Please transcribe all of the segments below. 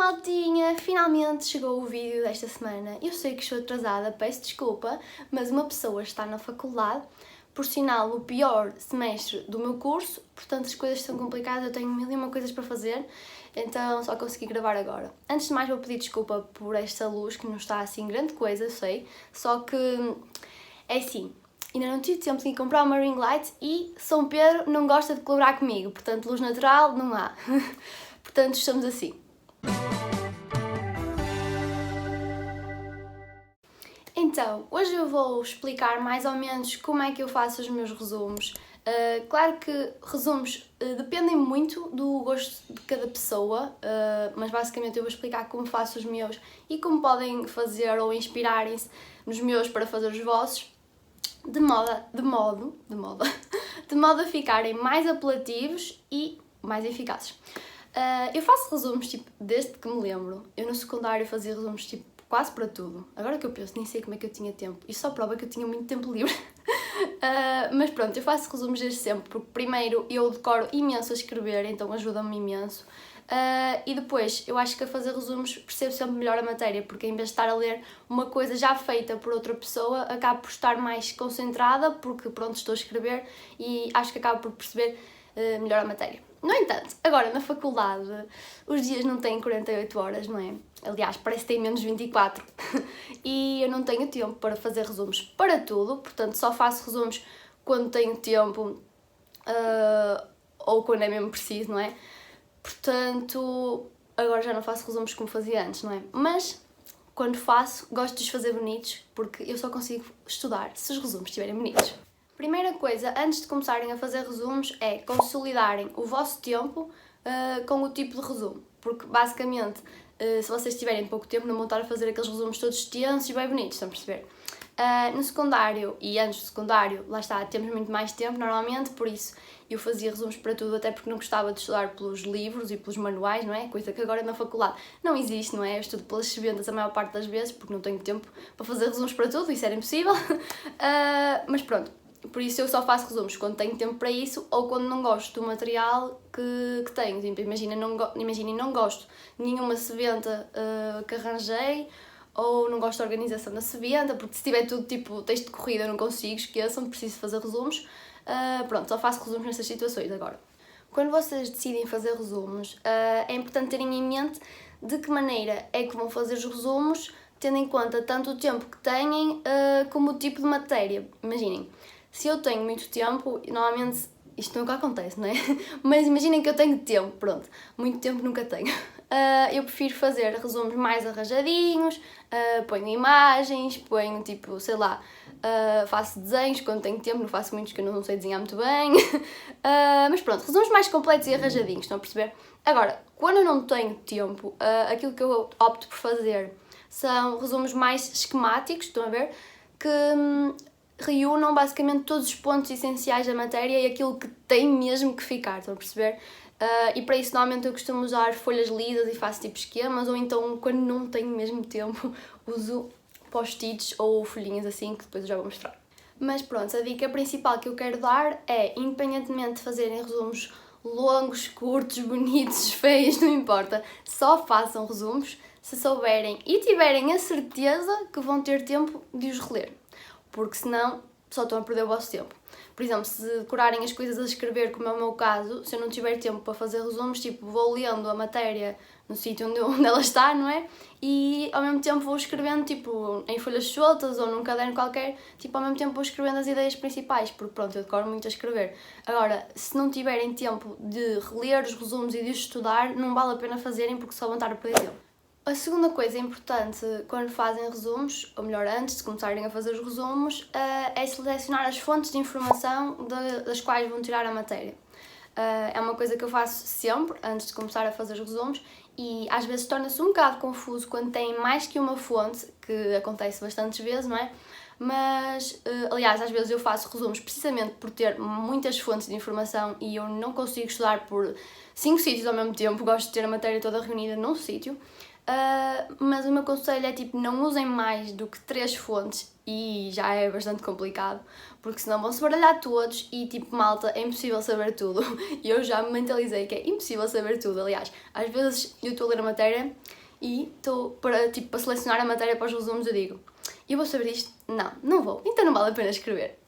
maltinha! Finalmente chegou o vídeo desta semana. Eu sei que estou atrasada, peço desculpa, mas uma pessoa está na faculdade, por sinal o pior semestre do meu curso, portanto as coisas são complicadas, eu tenho mil e uma coisas para fazer, então só consegui gravar agora. Antes de mais vou pedir desculpa por esta luz que não está assim grande coisa, eu sei, só que é assim, ainda não tive tempo de ir comprar uma ring light e São Pedro não gosta de colaborar comigo, portanto luz natural não há, portanto estamos assim. Então, hoje eu vou explicar mais ou menos como é que eu faço os meus resumos. Claro que resumos dependem muito do gosto de cada pessoa, mas basicamente eu vou explicar como faço os meus e como podem fazer ou inspirarem-se nos meus para fazer os vossos, de modo a ficarem mais apelativos e mais eficazes. Eu faço resumos tipo desde que me lembro. Eu no secundário fazia resumos tipo quase para tudo. Agora que eu penso, nem sei como é que eu tinha tempo. Isso só prova que eu tinha muito tempo livre. Mas pronto, eu faço resumos desde sempre, porque primeiro eu decoro imenso a escrever, então ajuda-me imenso. E depois, eu acho que a fazer resumos percebo sempre melhor a matéria, porque em vez de estar a ler uma coisa já feita por outra pessoa, acabo por estar mais concentrada, porque pronto, estou a escrever e acho que acabo por perceber melhor a matéria. No entanto, agora na faculdade, os dias não têm 48 horas, não é? Aliás, parece que têm menos 24. E eu não tenho tempo para fazer resumos para tudo, portanto só faço resumos quando tenho tempo ou quando é mesmo preciso, não é? Portanto, agora já não faço resumos como fazia antes, não é? Mas, quando faço, gosto de os fazer bonitos, porque eu só consigo estudar se os resumos estiverem bonitos. Primeira coisa, antes de começarem a fazer resumos, é consolidarem o vosso tempo com o tipo de resumo. Porque, basicamente, se vocês tiverem pouco tempo, não vão estar a fazer aqueles resumos todos extensos e bem bonitos, estão a perceber? No secundário e antes do secundário, lá está, temos muito mais tempo normalmente, por isso eu fazia resumos para tudo, até porque não gostava de estudar pelos livros e pelos manuais, não é? Coisa que agora na faculdade não existe, não é? Eu estudo pelas sebentas a maior parte das vezes, porque não tenho tempo para fazer resumos para tudo, isso era impossível. Mas pronto, por isso eu só faço resumos quando tenho tempo para isso ou quando não gosto do material que tenho. Tipo, imaginem, não gosto de nenhuma sebenta que arranjei, ou não gosto da organização da sebenta, porque se tiver tudo tipo texto de corrida eu não consigo, esqueçam, preciso fazer resumos. Pronto, só faço resumos nessas situações agora. Quando vocês decidem fazer resumos, é importante terem em mente de que maneira é que vão fazer os resumos, tendo em conta tanto o tempo que têm como o tipo de matéria. Imaginem, se eu tenho muito tempo, normalmente isto nunca acontece, não é? Mas imaginem que eu tenho tempo, pronto, muito tempo nunca tenho. Eu prefiro fazer resumos mais arranjadinhos, ponho imagens, ponho tipo, sei lá, faço desenhos quando tenho tempo, não faço muitos que eu não sei desenhar muito bem. Mas pronto, resumos mais completos e arranjadinhos, estão a perceber? Agora, quando eu não tenho tempo, aquilo que eu opto por fazer são resumos mais esquemáticos, estão a ver? Que reúnam basicamente todos os pontos essenciais da matéria e aquilo que tem mesmo que ficar, estão a perceber? E para isso normalmente eu costumo usar folhas lisas e faço tipo esquemas, ou então quando não tenho mesmo tempo uso post-its ou folhinhas assim que depois eu já vou mostrar. Mas pronto, a dica principal que eu quero dar é, independentemente de fazerem resumos longos, curtos, bonitos, feios, não importa, só façam resumos se souberem e tiverem a certeza que vão ter tempo de os reler, porque senão só estão a perder o vosso tempo. Por exemplo, se decorarem as coisas a escrever, como é o meu caso, se eu não tiver tempo para fazer resumos, tipo, vou lendo a matéria no sítio onde ela está, não é? E ao mesmo tempo vou escrevendo, tipo, em folhas soltas ou num caderno qualquer, tipo, ao mesmo tempo vou escrevendo as ideias principais, porque pronto, eu decoro muito a escrever. Agora, se não tiverem tempo de reler os resumos e de os estudar, não vale a pena fazerem porque só vão estar a perder tempo. A segunda coisa importante quando fazem resumos, ou melhor, antes de começarem a fazer os resumos, é selecionar as fontes de informação das quais vão tirar a matéria. É uma coisa que eu faço sempre, antes de começar a fazer os resumos, e às vezes torna-se um bocado confuso quando tem mais que uma fonte, que acontece bastantes vezes, não é? Mas, aliás, às vezes eu faço resumos precisamente por ter muitas fontes de informação e eu não consigo estudar por 5 sítios ao mesmo tempo, gosto de ter a matéria toda reunida num sítio. Mas o meu conselho é tipo, não usem mais do que 3 fontes e já é bastante complicado, porque senão vão se baralhar todos e tipo, malta, é impossível saber tudo. E eu já me mentalizei que é impossível saber tudo, aliás, às vezes eu estou a ler a matéria e estou para selecionar a matéria para os resumos, eu digo, eu vou saber isto? Não, não vou, então não vale a pena escrever.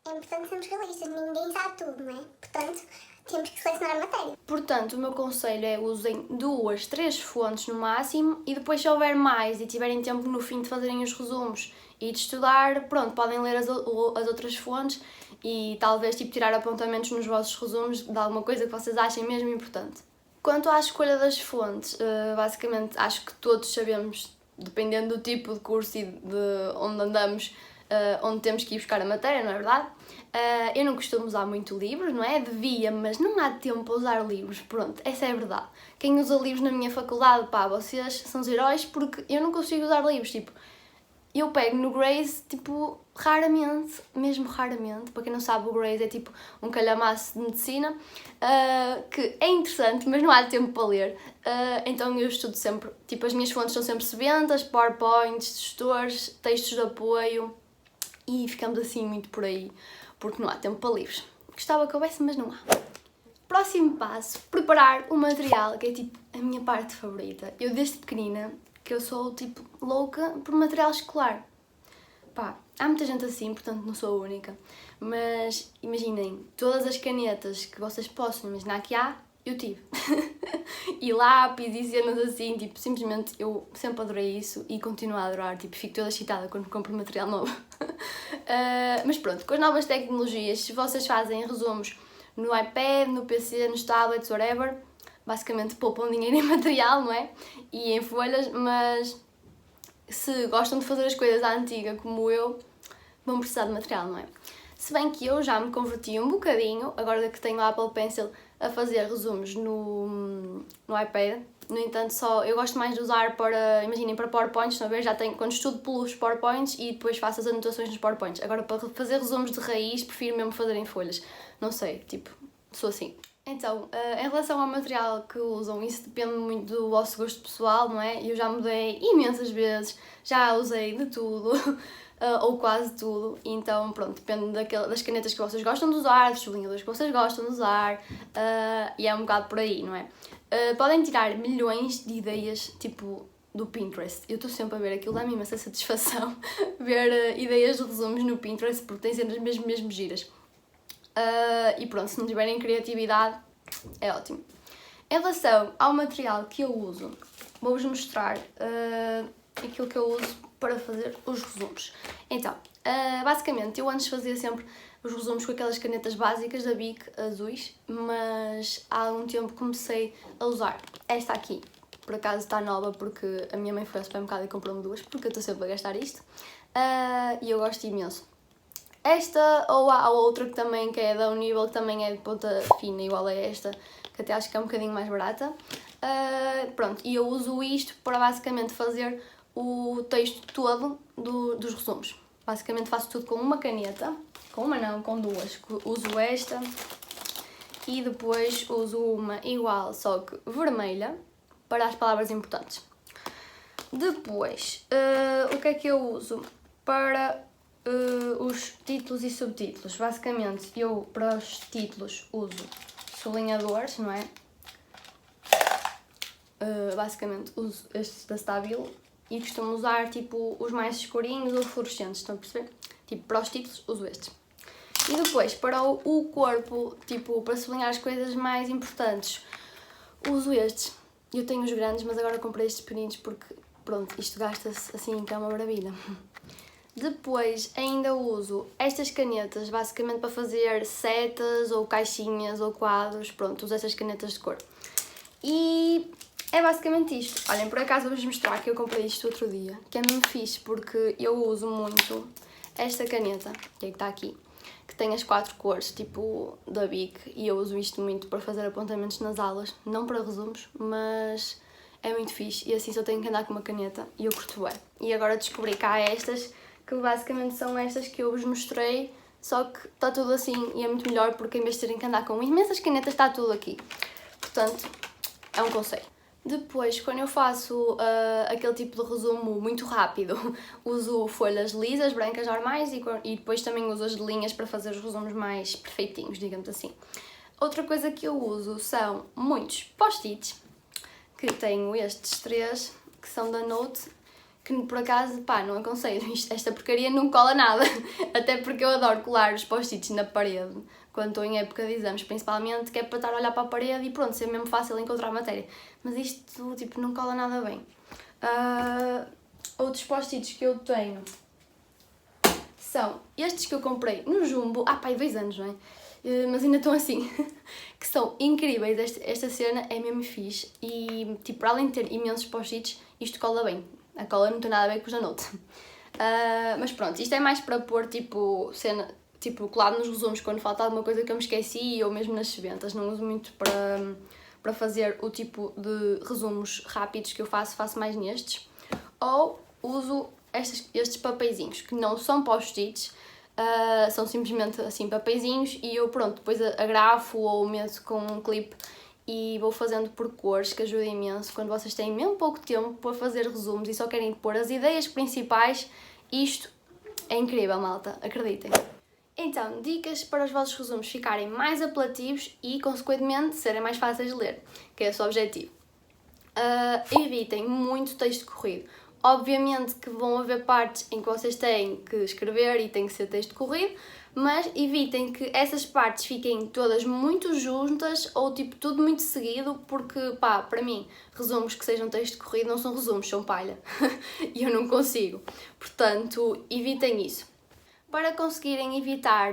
É importante sermos realistas, ninguém sabe tudo, não é? Portanto, temos que selecionar a matéria. Portanto, o meu conselho é usem 2, 3 fontes no máximo e depois se houver mais e tiverem tempo no fim de fazerem os resumos e de estudar, pronto, podem ler as outras fontes e talvez tirar apontamentos nos vossos resumos de alguma coisa que vocês achem mesmo importante. Quanto à escolha das fontes, basicamente acho que todos sabemos, dependendo do tipo de curso e de onde andamos, onde temos que ir buscar a matéria, não é verdade? Eu não costumo usar muito livros, não é? Devia, mas não há tempo para usar livros, pronto, essa é a verdade. Quem usa livros na minha faculdade, pá, vocês são os heróis porque eu não consigo usar livros, eu pego no Graze, raramente, mesmo raramente, para quem não sabe o Graze é um calhamaço de medicina, que é interessante, mas não há tempo para ler, então eu estudo sempre, as minhas fontes são sempre sebentas, PowerPoints, gestores, textos de apoio, e ficamos assim muito por aí, porque não há tempo para livros. Gostava que houvesse, mas não há. Próximo passo, preparar o material, que é a minha parte favorita. Eu desde pequenina, que eu sou louca por material escolar. Pá, há muita gente assim, portanto não sou a única. Mas imaginem, todas as canetas que vocês possam imaginar que há, eu tive. E lápis e cenas assim, simplesmente eu sempre adorei isso e continuo a adorar, fico toda excitada quando compro material novo. Mas pronto, com as novas tecnologias, se vocês fazem resumos no iPad, no PC, nos tablets, whatever, basicamente poupam dinheiro em material, não é? E em folhas, mas se gostam de fazer as coisas à antiga como eu, vão precisar de material, não é? Se bem que eu já me converti um bocadinho, agora que tenho a Apple Pencil, a fazer resumos no iPad. No entanto, eu gosto mais de usar imaginem, para PowerPoints, não é? Já tenho, quando estudo pelos PowerPoints e depois faço as anotações nos PowerPoints. Agora, para fazer resumos de raiz, prefiro mesmo fazer em folhas. Não sei, sou assim. Então, em relação ao material que usam, isso depende muito do vosso gosto pessoal, não é? Eu já mudei imensas vezes, já usei de tudo, ou quase tudo, então pronto, depende das canetas que vocês gostam de usar, dos sublinhadores que vocês gostam de usar, e é um bocado por aí, não é? Podem tirar milhões de ideias, do Pinterest. Eu estou sempre a ver aquilo, dá-me imensa satisfação ver ideias de resumos no Pinterest, porque tem cenas mesmo giras. E pronto, se não tiverem criatividade, é ótimo. Em relação ao material que eu uso, vou-vos mostrar aquilo que eu uso para fazer os resumos. Então, basicamente, eu antes fazia sempre os resumos com aquelas canetas básicas da Bic, azuis, mas há algum tempo comecei a usar esta aqui. Por acaso está nova porque a minha mãe foi ao supermercado e comprou-me duas, porque eu estou sempre a gastar isto, e eu gosto imenso. Esta, ou há outra que é da Univel, que também é de ponta fina, igual a esta, que até acho que é um bocadinho mais barata. Pronto, e eu uso isto para basicamente fazer o texto todo dos resumos. Basicamente faço tudo com uma caneta, com uma não, com duas. Uso esta e depois uso uma igual, só que vermelha, para as palavras importantes. Depois, o que é que eu uso para os títulos e subtítulos? Basicamente, eu para os títulos uso sublinhadores, não é? Basicamente uso estes da Stabilo e costumo usar os mais escurinhos ou fluorescentes, estão a perceber? Para os títulos uso estes. E depois, para o corpo, para sublinhar as coisas mais importantes, uso estes. Eu tenho os grandes, mas agora comprei estes pequeninos porque, pronto, isto gasta-se assim que é uma maravilha. Depois ainda uso estas canetas, basicamente para fazer setas ou caixinhas ou quadros, pronto, uso estas canetas de cor. E é basicamente isto. Olhem, por acaso vou-vos mostrar que eu comprei isto outro dia, que é muito fixe porque eu uso muito esta caneta, que é que está aqui, que tem as 4 cores, da Bic, e eu uso isto muito para fazer apontamentos nas aulas, não para resumos, mas é muito fixe, e assim só tenho que andar com uma caneta, e eu curto bem. E agora descobri que há estas, que basicamente são estas que eu vos mostrei, só que está tudo assim, e é muito melhor porque em vez de terem que andar com imensas canetas, está tudo aqui. Portanto, é um conselho. Depois, quando eu faço aquele tipo de resumo muito rápido, uso folhas lisas, brancas normais e depois também uso as de linhas para fazer os resumos mais perfeitinhos, digamos assim. Outra coisa que eu uso são muitos post-its, que tenho estes 3, que são da Note, que por acaso, pá, não aconselho, esta porcaria não cola nada, até porque eu adoro colar os post-its na parede, quando estou em época de exames principalmente, que é para estar a olhar para a parede e pronto, ser mesmo fácil encontrar a matéria, mas isto, tipo, não cola nada bem. Outros post-its que eu tenho são estes que eu comprei no Jumbo, pá, há 2 anos, não é? Mas ainda estão assim, que são incríveis, esta cena é mesmo fixe e, tipo, para além de ter imensos post-its, isto cola bem, a cola não tem nada a ver com os da Note. Mas pronto, isto é mais para pôr, tipo, cena, tipo, colado nos resumos quando falta alguma coisa que eu me esqueci ou mesmo nas sebentas, não uso muito para fazer o tipo de resumos rápidos que eu faço mais nestes, ou uso estes papeizinhos, que não são post-its, são simplesmente assim papeizinhos e eu pronto, depois agrafo ou meto com um clipe e vou fazendo por cores, que ajuda imenso quando vocês têm mesmo pouco tempo para fazer resumos e só querem pôr as ideias principais. Isto é incrível, malta, acreditem. Então, dicas para os vossos resumos ficarem mais apelativos e, consequentemente, serem mais fáceis de ler, que é esse o objetivo. Evitem muito texto corrido. Obviamente que vão haver partes em que vocês têm que escrever e tem que ser texto corrido, mas evitem que essas partes fiquem todas muito juntas ou tipo tudo muito seguido, porque pá, para mim, resumos que sejam texto corrido não são resumos, são palha. E eu não consigo. Portanto, evitem isso. Para conseguirem evitar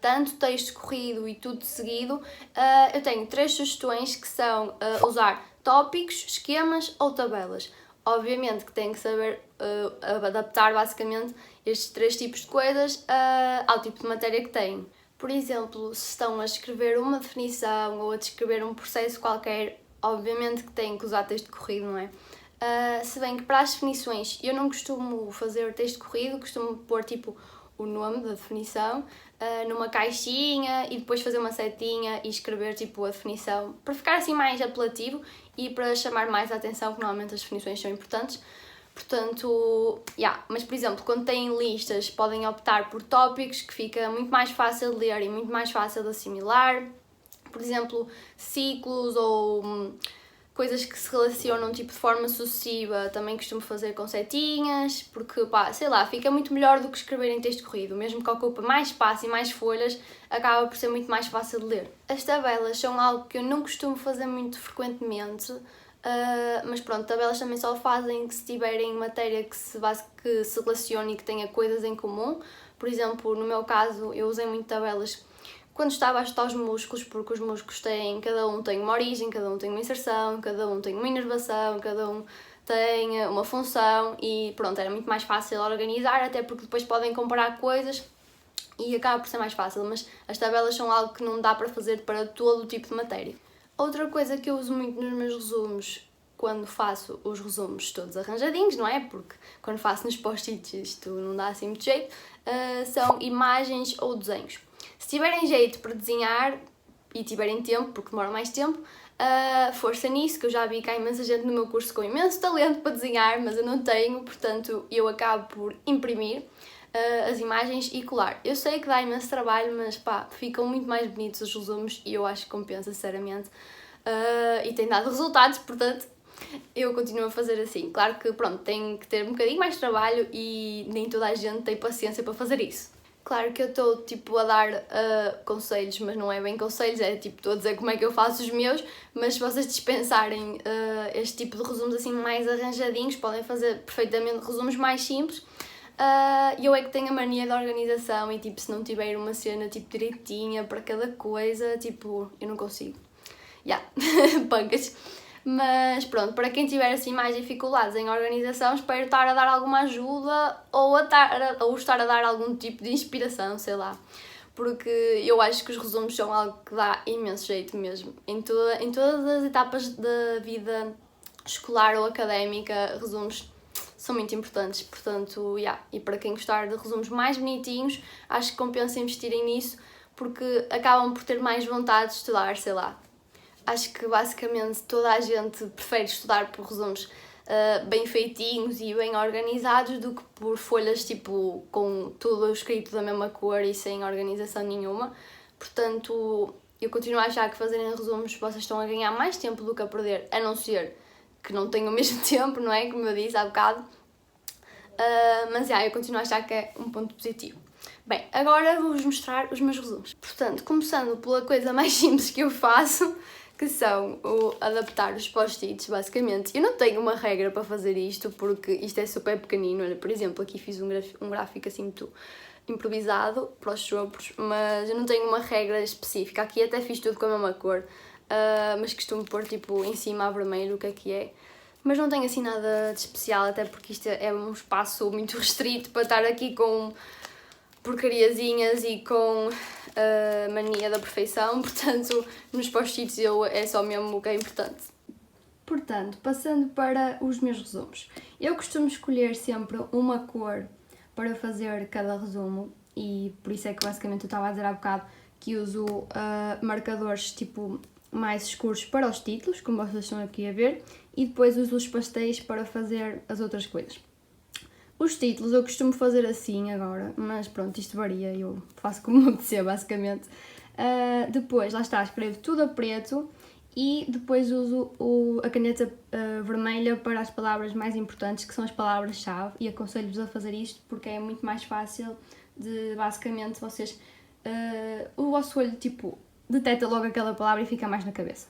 tanto texto corrido e tudo seguido, eu tenho 3 sugestões que são usar tópicos, esquemas ou tabelas. Obviamente que têm que saber adaptar basicamente estes 3 tipos de coisas ao tipo de matéria que têm. Por exemplo, se estão a escrever uma definição ou a descrever um processo qualquer, obviamente que têm que usar texto corrido, não é? Se bem que para as definições eu não costumo fazer texto corrido, costumo pôr tipo o nome da definição numa caixinha e depois fazer uma setinha e escrever tipo a definição para ficar assim mais apelativo e para chamar mais a atenção, que normalmente as definições são importantes. Portanto, mas por exemplo, quando têm listas podem optar por tópicos que fica muito mais fácil de ler e muito mais fácil de assimilar. Por exemplo, ciclos ou coisas que se relacionam tipo de forma sucessiva, também costumo fazer com setinhas, porque pá, sei lá, fica muito melhor do que escrever em texto corrido, mesmo que ocupe mais espaço e mais folhas, acaba por ser muito mais fácil de ler. As tabelas são algo que eu não costumo fazer muito frequentemente, mas pronto, tabelas também só fazem que se tiverem matéria que se relacione e que tenha coisas em comum. Por exemplo, no meu caso, eu usei muito tabelas quando estava a estudar os músculos, porque os músculos cada um tem uma origem, cada um tem uma inserção, cada um tem uma inervação, cada um tem uma função e pronto, era muito mais fácil organizar, até porque depois podem comparar coisas e acaba por ser mais fácil, mas as tabelas são algo que não dá para fazer para todo o tipo de matéria. Outra coisa que eu uso muito nos meus resumos, quando faço os resumos todos arranjadinhos, não é? Porque quando faço nos post-its isto não dá assim muito jeito, são imagens ou desenhos. Se tiverem jeito para desenhar e tiverem tempo, porque demora mais tempo, força nisso, que eu já vi que há imensa gente no meu curso com imenso talento para desenhar, mas eu não tenho, portanto eu acabo por imprimir as imagens e colar. Eu sei que dá imenso trabalho, mas pá, ficam muito mais bonitos os resumos e eu acho que compensa, sinceramente, e tem dado resultados, portanto eu continuo a fazer assim. Claro que pronto, tem que ter um bocadinho mais de trabalho e nem toda a gente tem paciência para fazer isso. Claro que eu estou tipo a dar conselhos, mas não é bem conselhos, é tipo estou a dizer como é que eu faço os meus, mas se vocês dispensarem este tipo de resumos assim mais arranjadinhos, podem fazer perfeitamente resumos mais simples. Eu é que tenho a mania da organização e tipo se não tiver uma cena tipo direitinha para cada coisa, tipo, eu não consigo. Pancas. Mas pronto, para quem tiver assim mais dificuldades em organização, espero estar a dar alguma ajuda ou estar a dar algum tipo de inspiração, sei lá. Porque eu acho que os resumos são algo que dá imenso jeito mesmo. Em todas as etapas da vida escolar ou académica, resumos são muito importantes. Portanto, e para quem gostar de resumos mais bonitinhos, acho que compensa investirem nisso, porque acabam por ter mais vontade de estudar, sei lá. Acho que basicamente toda a gente prefere estudar por resumos bem feitinhos e bem organizados do que por folhas tipo com tudo escrito da mesma cor e sem organização nenhuma. Portanto, eu continuo a achar que fazerem resumos vocês estão a ganhar mais tempo do que a perder, a não ser porque não tenho o mesmo tempo, não é? Como eu disse há bocado. Mas eu continuo a achar que é um ponto positivo. Bem, agora vou-vos mostrar os meus resumos. Portanto, começando pela coisa mais simples que eu faço, que são o adaptar os post-its, basicamente. Eu não tenho uma regra para fazer isto, porque isto é super pequenino. Olha, por exemplo, aqui fiz um gráfico assim muito improvisado para os chopos, mas eu não tenho uma regra específica. Aqui até fiz tudo com a mesma cor, mas costumo pôr tipo em cima a vermelho, o que é. Mas não tenho assim nada de especial, até porque isto é um espaço muito restrito para estar aqui com porcariazinhas e com mania da perfeição, portanto, nos post-its é só mesmo o que é importante. Portanto, passando para os meus resumos. Eu costumo escolher sempre uma cor para fazer cada resumo e por isso é que basicamente eu estava a dizer há bocado que uso marcadores tipo mais escuros para os títulos, como vocês estão aqui a ver, e depois uso os pastéis para fazer as outras coisas. Os títulos eu costumo fazer assim agora, mas pronto, isto varia, eu faço como me apetecer basicamente. Depois, lá está, escrevo tudo a preto e depois uso a caneta vermelha para as palavras mais importantes, que são as palavras-chave, e aconselho-vos a fazer isto porque é muito mais fácil de, basicamente, vocês... o vosso olho, tipo, detecta logo aquela palavra e fica mais na cabeça.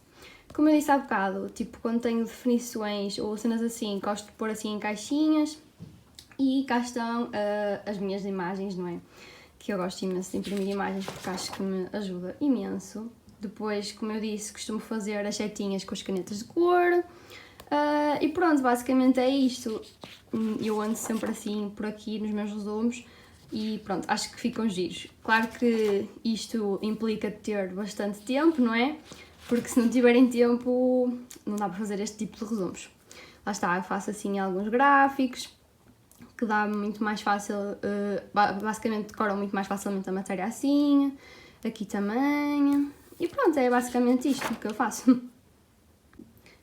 Como eu disse há bocado, tipo, quando tenho definições ou cenas assim, gosto de pôr assim em caixinhas. E cá estão as minhas imagens, não é? Que eu gosto imenso de imprimir imagens porque acho que me ajuda imenso. Depois, como eu disse, costumo fazer as setinhas com as canetas de cor. E pronto, basicamente é isto. Eu ando sempre assim por aqui nos meus resumos e pronto, acho que ficam giros. Claro que isto implica ter bastante tempo, não é? Porque se não tiverem tempo, não dá para fazer este tipo de resumos. Lá está, eu faço assim alguns gráficos que dá muito mais fácil, basicamente decoram muito mais facilmente a matéria assim, aqui também, e pronto, é basicamente isto que eu faço.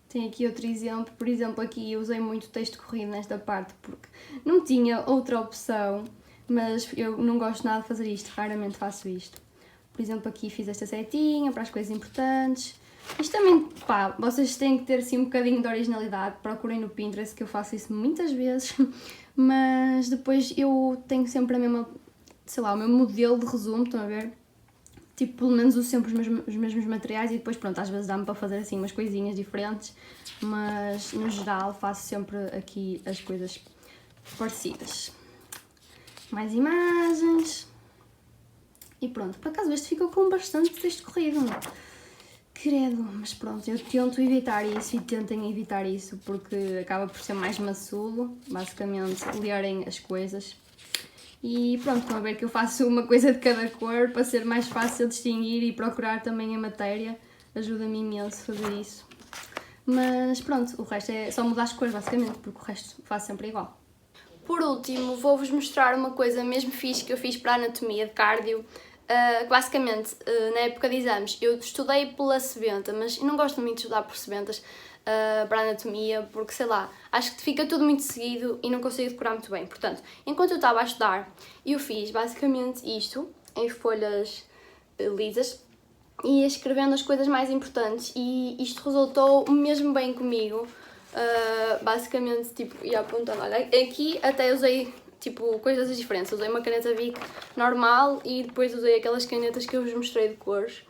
Tem aqui outro exemplo, por exemplo, aqui eu usei muito texto corrido nesta parte porque não tinha outra opção, mas eu não gosto nada de fazer isto, raramente faço isto. Por exemplo, aqui fiz esta setinha para as coisas importantes. Isto também, pá, vocês têm que ter assim um bocadinho de originalidade, procurem no Pinterest que eu faço isso muitas vezes, mas depois eu tenho sempre a mesma, sei lá, o meu modelo de resumo, estão a ver? Tipo, pelo menos uso sempre os mesmos materiais e depois, pronto, às vezes dá-me para fazer assim umas coisinhas diferentes, mas no geral faço sempre aqui as coisas parecidas. Mais imagens. E pronto, por acaso este ficou com bastante texto corrido. Credo, mas pronto, eu tento evitar isso e tentem evitar isso porque acaba por ser mais maçudo, basicamente, lerem as coisas. E pronto, estão a ver que eu faço uma coisa de cada cor para ser mais fácil distinguir e procurar também a matéria. Ajuda-me imenso fazer isso. Mas pronto, o resto é só mudar as cores basicamente, porque o resto faço sempre igual. Por último, vou-vos mostrar uma coisa mesmo fixe que eu fiz para a anatomia de cardio. Basicamente, na época de exames, eu estudei pela sebenta, mas eu não gosto muito de estudar por sebentas para a anatomia, porque sei lá, acho que fica tudo muito seguido e não consigo decorar muito bem. Portanto, enquanto eu estava a estudar, eu fiz basicamente isto, em folhas lisas, e ia escrevendo as coisas mais importantes, e isto resultou mesmo bem comigo. Basicamente, tipo, ia apontando, olha, aqui até usei tipo, coisas diferentes. Usei uma caneta Bic normal e depois usei aquelas canetas que eu vos mostrei de cores.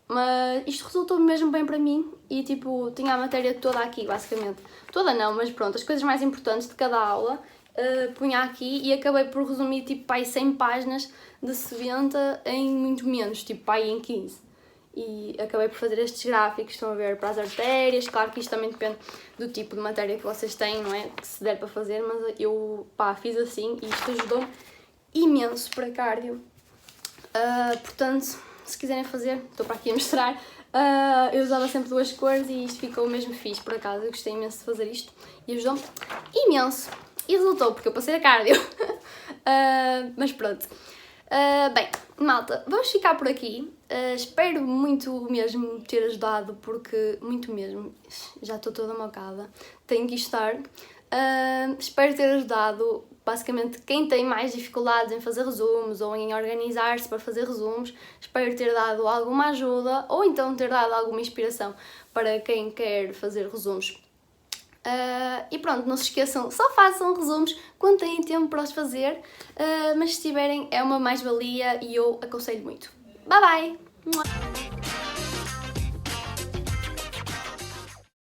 Mas isto resultou mesmo bem para mim e, tipo, tinha a matéria toda aqui, basicamente. Toda não, mas pronto, as coisas mais importantes de cada aula punha aqui e acabei por resumir, tipo, pai 100 páginas de sebenta em muito menos, tipo, pai em 15. E acabei por fazer estes gráficos, estão a ver, para as artérias. Claro que isto também depende do tipo de matéria que vocês têm, não é? Que se der para fazer, mas eu, pá, fiz assim e isto ajudou imenso para cardio. Portanto, se quiserem fazer, estou para aqui a mostrar. Eu usava sempre duas cores e isto ficou mesmo fixe, por acaso. Eu gostei imenso de fazer isto e ajudou-me imenso. E resultou, porque eu passei a cardio. Mas pronto. Bem, malta, vamos ficar por aqui. Espero muito mesmo ter ajudado, porque muito mesmo, já estou toda mocada, tenho que estar. Espero ter ajudado, basicamente, quem tem mais dificuldades em fazer resumos ou em organizar-se para fazer resumos. Espero ter dado alguma ajuda ou então ter dado alguma inspiração para quem quer fazer resumos E pronto, não se esqueçam, só façam resumos quando têm tempo para os fazer, mas se tiverem é uma mais-valia e eu aconselho muito. Bye bye!